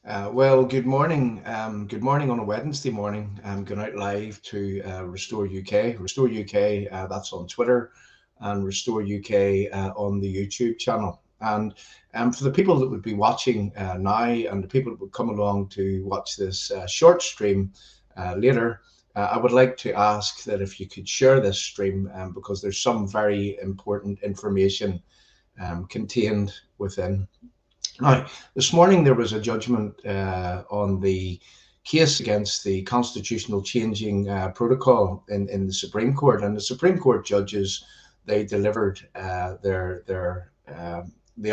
Well, good morning. Good morning on a Wednesday morning. I'm going out live to Restore UK. Restore UK, that's on Twitter, and Restore UK on the YouTube channel. And for the people that would be watching now and the people that would come along to watch this short stream later, I would like to ask that if you could share this stream because there's some very important information contained within. Now, this morning there was a judgment on the case against the constitutional changing protocol in the Supreme Court, and the Supreme Court judges they delivered the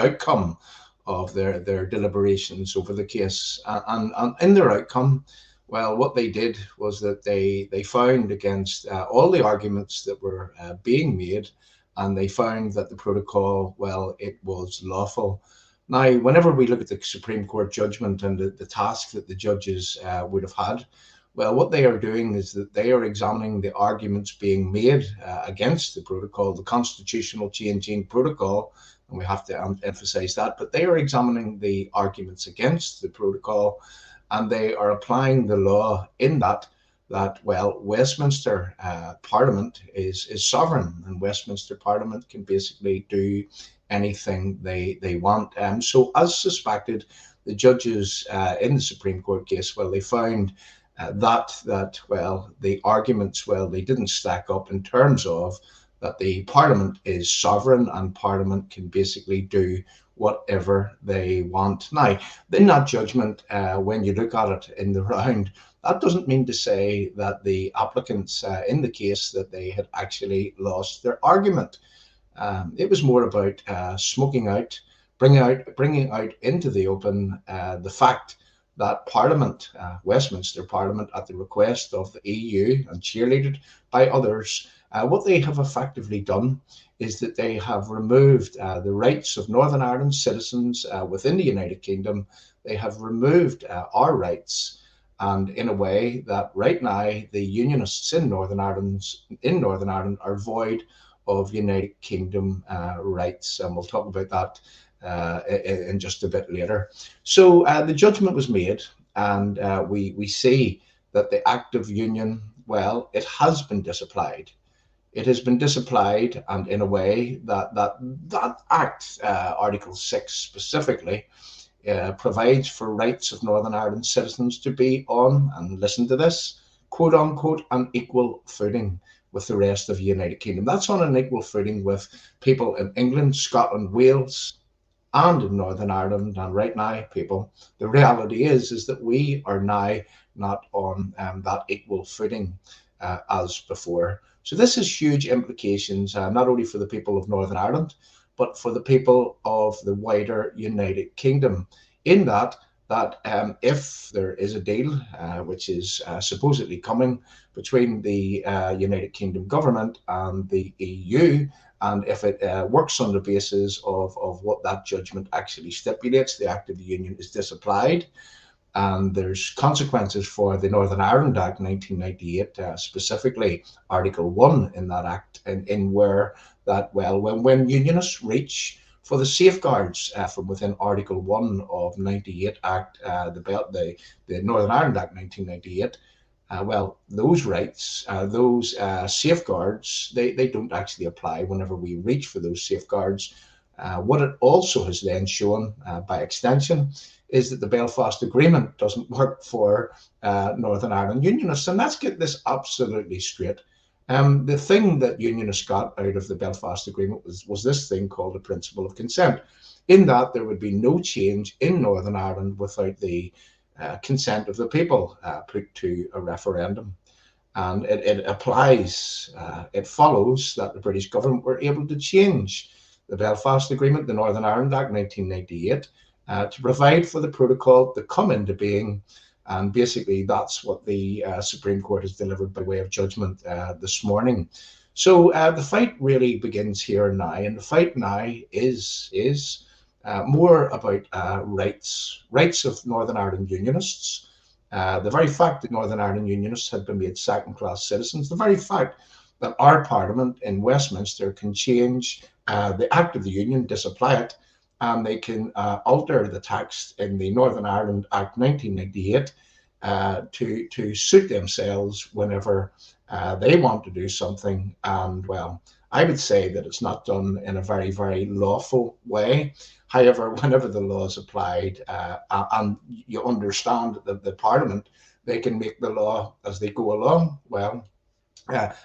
outcome of their deliberations over the case, and in their outcome, well, what they did was that they found against all the arguments that were being made, and they found that the protocol, well, it was lawful. Now, whenever we look at the Supreme Court judgment and the task that the judges would have had, well, what they are doing is that they are examining the arguments being made against the protocol, the constitutional changing protocol, and we have to emphasize that, but they are examining the arguments against the protocol, and they are applying the law in that well, Westminster Parliament is sovereign, and Westminster Parliament can basically do anything they want. So, as suspected, the judges in the Supreme Court case, well, they found that well, the arguments, well, they didn't stack up in terms of that the Parliament is sovereign and Parliament can basically do whatever they want. Now, in that judgment, when you look at it in the round, that doesn't mean to say that the applicants in the case that they had actually lost their argument. It was more about smoking out, bringing out into the open the fact that Parliament, Westminster Parliament, at the request of the EU and cheerleaded by others, what they have effectively done is that they have removed the rights of Northern Ireland citizens within the United Kingdom. They have removed our rights. And in a way that right now the unionists in Northern Ireland are void of United Kingdom rights, and we'll talk about that in just a bit later. So the judgment was made, and we see that the Act of Union, well, it has been disapplied. It has been disapplied, and in a way that Act, Article 6 specifically, provides for rights of Northern Ireland citizens to be on, and listen to this, quote unquote, an equal footing with the rest of the United Kingdom. That's on an equal footing with people in England, Scotland, Wales, and in Northern Ireland. And right now, people, the reality is that we are now not on that equal footing as before. So this has huge implications, not only for the people of Northern Ireland, but for the people of the wider United Kingdom, in that if there is a deal, which is supposedly coming between the United Kingdom government and the EU, and if it works on the basis of what that judgment actually stipulates, the Act of the Union is disapplied, and there's consequences for the Northern Ireland Act 1998, specifically Article 1 in that Act, in where that, well, when unionists reach for the safeguards from within Article 1 of 98 Act, the Northern Ireland Act 1998, well, those rights, those safeguards, they don't actually apply whenever we reach for those safeguards. What it also has then shown, by extension, is that the Belfast Agreement doesn't work for Northern Ireland Unionists. And let's get this absolutely straight. The thing that Unionists got out of the Belfast Agreement was this thing called the principle of consent, in that there would be no change in Northern Ireland without the consent of the people put to a referendum. And it applies, it follows that the British government were able to change the Belfast Agreement, the Northern Ireland Act 1998, to provide for the protocol to come into being. And basically, that's what the Supreme Court has delivered by way of judgment this morning. So the fight really begins here and now, and the fight now is more about rights of Northern Ireland Unionists. The very fact that Northern Ireland Unionists had been made second-class citizens, the very fact that our Parliament in Westminster can change the Act of the Union, disapply it, and they can alter the text in the Northern Ireland Act 1998 to suit themselves whenever they want to do something. And well, I would say that it's not done in a very, very lawful way. However, whenever the law is applied and you understand that the Parliament, they can make the law as they go along. Well,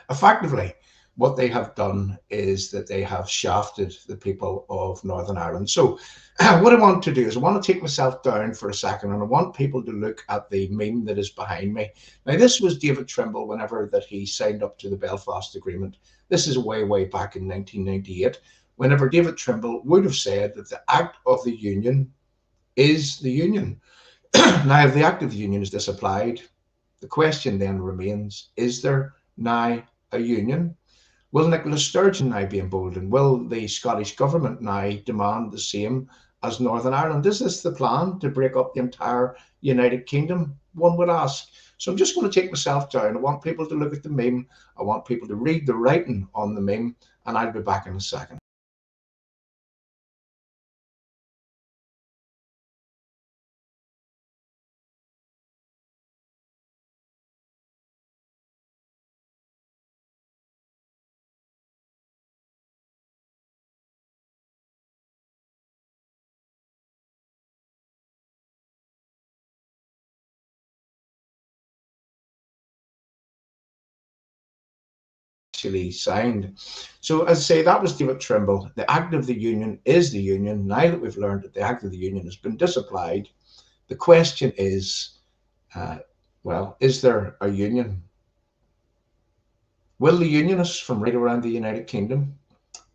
effectively, what they have done is that they have shafted the people of Northern Ireland. So what I want to do is I want to take myself down for a second, and I want people to look at the meme that is behind me. Now, this was David Trimble whenever that he signed up to the Belfast Agreement. This is way, way back in 1998, whenever David Trimble would have said that the act of the Union is the Union. Now, if the act of the Union is disapplied, the question then remains, is there now a union? Will Nicola Sturgeon now be emboldened? Will the Scottish Government now demand the same as Northern Ireland? Is this the plan to break up the entire United Kingdom? One would ask. So I'm just going to take myself down. I want people to look at the meme. I want people to read the writing on the meme, and I'll be back in a second. Actually signed. So as I say, that was David Trimble. The act of the Union is the Union. Now that we've learned that the act of the Union has been disapplied, the question is, well, is there a union? Will the Unionists from right around the United Kingdom,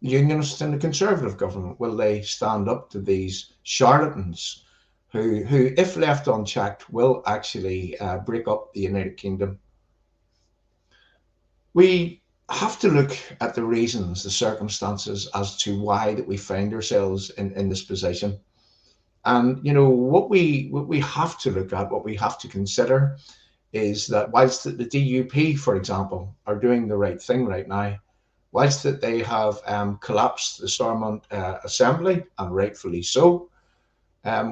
the Unionists in the Conservative government, will they stand up to these charlatans who if left unchecked, will actually break up the United Kingdom? We have to look at the reasons, the circumstances as to why that we find ourselves in this position. And you know what we have to look at, what we have to consider, is that whilst the DUP, for example, are doing the right thing right now, whilst that they have collapsed the Stormont Assembly, and rightfully so,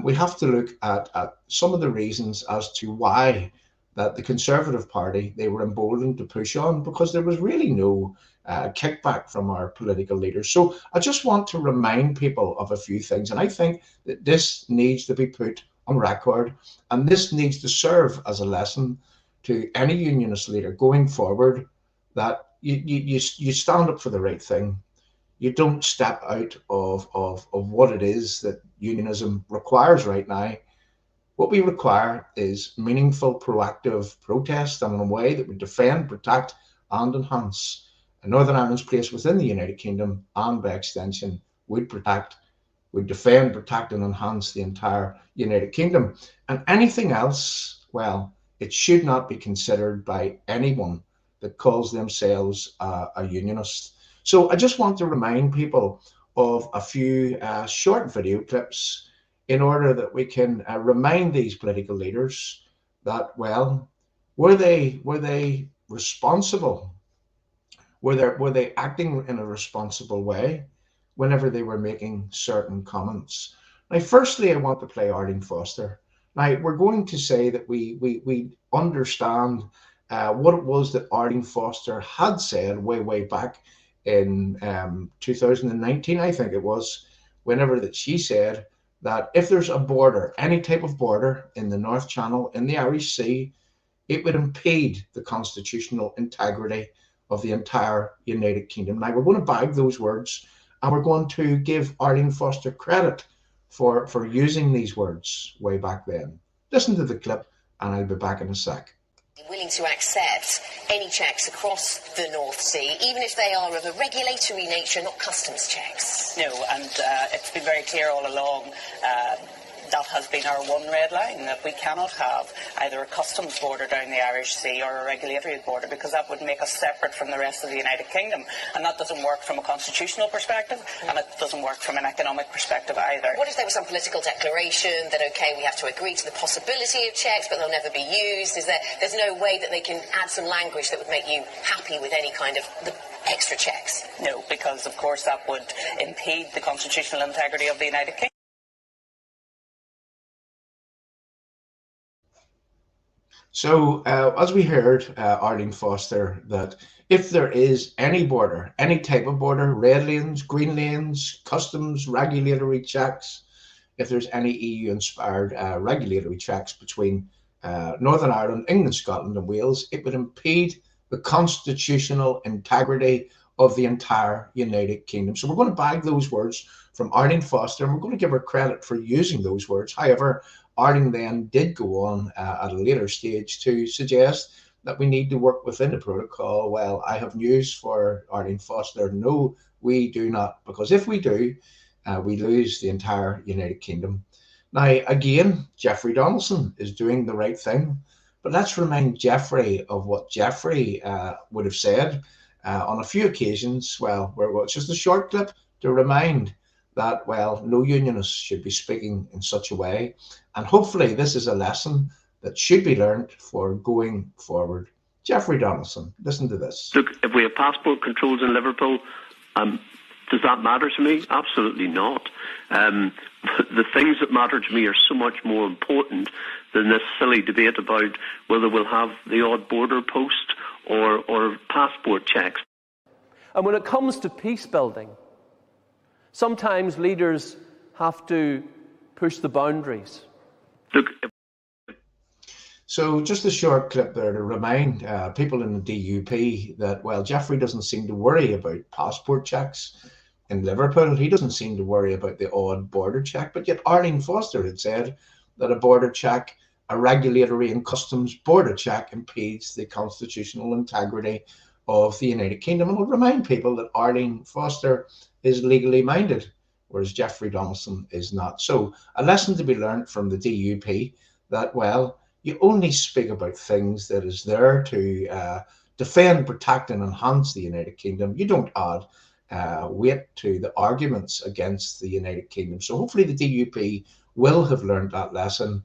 we have to look at some of the reasons as to why that the Conservative Party, they were emboldened to push on, because there was really no kickback from our political leaders. So I just want to remind people of a few things, and I think that this needs to be put on record, and this needs to serve as a lesson to any unionist leader going forward, that you stand up for the right thing. You don't step out of what it is that unionism requires right now. What we require is meaningful, proactive protest, and in a way that would defend, protect, and enhance Northern Ireland's place within the United Kingdom, and by extension, would protect, would defend, protect, and enhance the entire United Kingdom. And anything else, well, it should not be considered by anyone that calls themselves a unionist. So I just want to remind people of a few short video clips in order that we can remind these political leaders that, well, were they responsible? Were they acting in a responsible way whenever they were making certain comments? Now, firstly, I want to play Arlene Foster. Now, we're going to say that we understand what it was that Arlene Foster had said way back in 2019, I think it was, whenever that she said that if there's a border, any type of border in the North Channel, in the Irish Sea, it would impede the constitutional integrity of the entire United Kingdom. Now, we're going to bag those words, and we're going to give Arlene Foster credit for using these words way back then. Listen to the clip, and I'll be back in a sec. Willing to accept any checks across the North Sea, even if they are of a regulatory nature, not customs checks? No, and it's been very clear all along. That has been our one red line, that we cannot have either a customs border down the Irish Sea or a regulatory border, because that would make us separate from the rest of the United Kingdom. And that doesn't work from a constitutional perspective, and it doesn't work from an economic perspective either. What if there was some political declaration that, OK, we have to agree to the possibility of checks, but they'll never be used? There's no way that they can add some language that would make you happy with any kind of the extra checks? No, because, of course, that would impede the constitutional integrity of the United Kingdom. So, as we heard, Arlene Foster, that if there is any border, any type of border, red lanes, green lanes, customs, regulatory checks, if there's any EU-inspired regulatory checks between Northern Ireland, England, Scotland, and Wales, it would impede the constitutional integrity of the entire United Kingdom. So we're going to bag those words from Arlene Foster, and we're going to give her credit for using those words. However, Arlene then did go on at a later stage to suggest that we need to work within the protocol. Well, I have news for Arlene Foster. No, we do not, because if we do, we lose the entire United Kingdom. Now, again, Jeffrey Donaldson is doing the right thing, but let's remind Jeffrey of what Jeffrey would have said on a few occasions. Well, it's just a short clip to remind that, well, no unionists should be speaking in such a way. And hopefully this is a lesson that should be learned for going forward. Jeffrey Donaldson, listen to this. Look, if we have passport controls in Liverpool, does that matter to me? Absolutely not. The things that matter to me are so much more important than this silly debate about whether we'll have the odd border post or passport checks. And when it comes to peace building, sometimes leaders have to push the boundaries. Look. So just a short clip there to remind people in the DUP that, well, Jeffrey doesn't seem to worry about passport checks in Liverpool. He doesn't seem to worry about the odd border check, but yet Arlene Foster had said that a border check, a regulatory and customs border check, impedes the constitutional integrity of the United Kingdom. And I'll remind people that Arlene Foster is legally minded, whereas Jeffrey Donaldson is not. So a lesson to be learned from the DUP that, well, you only speak about things that is there to defend, protect, and enhance the United Kingdom. You don't add weight to the arguments against the United Kingdom. So hopefully the DUP will have learned that lesson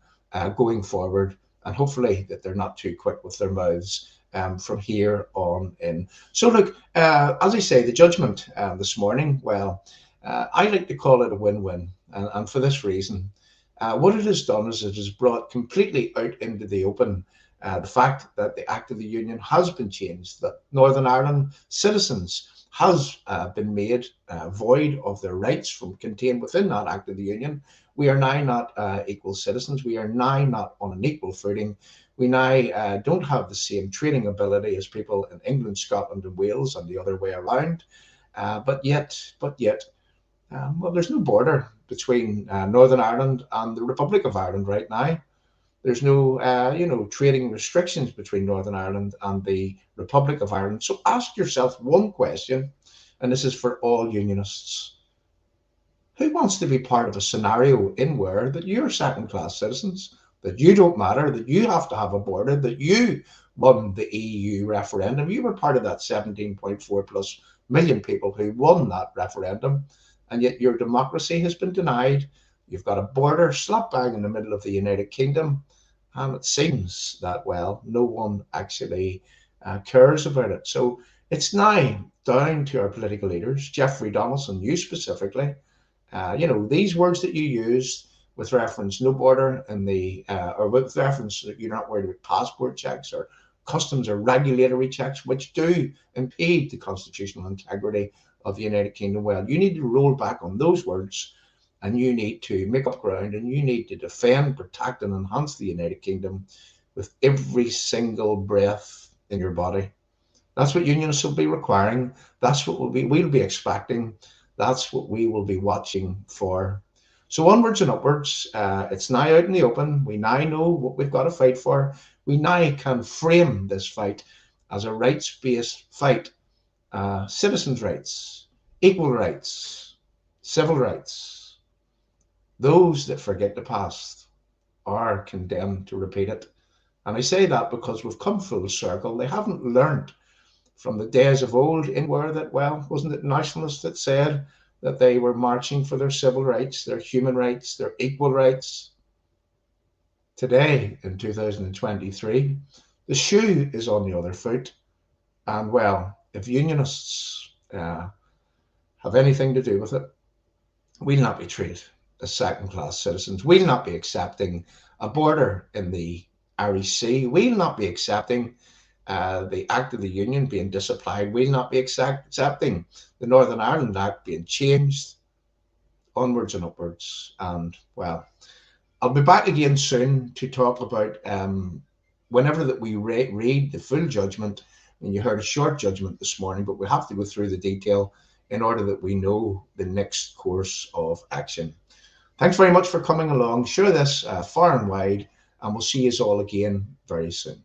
going forward, and hopefully that they're not too quick with their mouths from here on in. So look, as I say, the judgment this morning, well, I like to call it a win-win, and for this reason. What it has done is it has brought completely out into the open the fact that the Act of the Union has been changed, that Northern Ireland citizens has been made void of their rights from contained within that Act of the Union. We are now not equal citizens. We are now not on an equal footing. We now don't have the same trading ability as people in England, Scotland, and Wales, and the other way around. But yet, well, there's no border between Northern Ireland and the Republic of Ireland right now. There's no, trading restrictions between Northern Ireland and the Republic of Ireland. So ask yourself one question, and this is for all unionists. Who wants to be part of a scenario in where that you're second-class citizens, that you don't matter, that you have to have a border, that you won the EU referendum? You were part of that 17.4 plus million people who won that referendum, and yet your democracy has been denied. You've got a border slap bang in the middle of the United Kingdom, and it seems that, well, no one actually cares about it. So it's now down to our political leaders, Jeffrey Donaldson, you specifically, these words that you used with reference no border in the, or with reference that you're not worried about passport checks or customs or regulatory checks, which do impede the constitutional integrity of the United Kingdom. Well, you need to roll back on those words, and you need to make up ground, and you need to defend, protect, and enhance the United Kingdom with every single breath in your body. That's what unionists will be requiring. That's what we'll be expecting. That's what we will be watching for. So onwards and upwards, it's now out in the open. We now know what we've got to fight for. We now can frame this fight as a rights-based fight. Citizens' rights, equal rights, civil rights. Those that forget the past are condemned to repeat it. And I say that because we've come full circle. They haven't learned from the days of old in where that, well, wasn't it nationalists that said that they were marching for their civil rights, their human rights, their equal rights? Today, in 2023, the shoe is on the other foot. And, well, if unionists have anything to do with it, we'll not be treated as second-class citizens. We'll not be accepting a border in the Irish Sea. We'll not be accepting the Act of the Union being disapplied. We'll not be accepting the Northern Ireland Act being changed, onwards and upwards. And, well, I'll be back again soon to talk about whenever that we read the full judgment. And you heard a short judgment this morning, but we have to go through the detail in order that we know the next course of action. Thanks very much for coming along. Share this far and wide, and we'll see you all again very soon.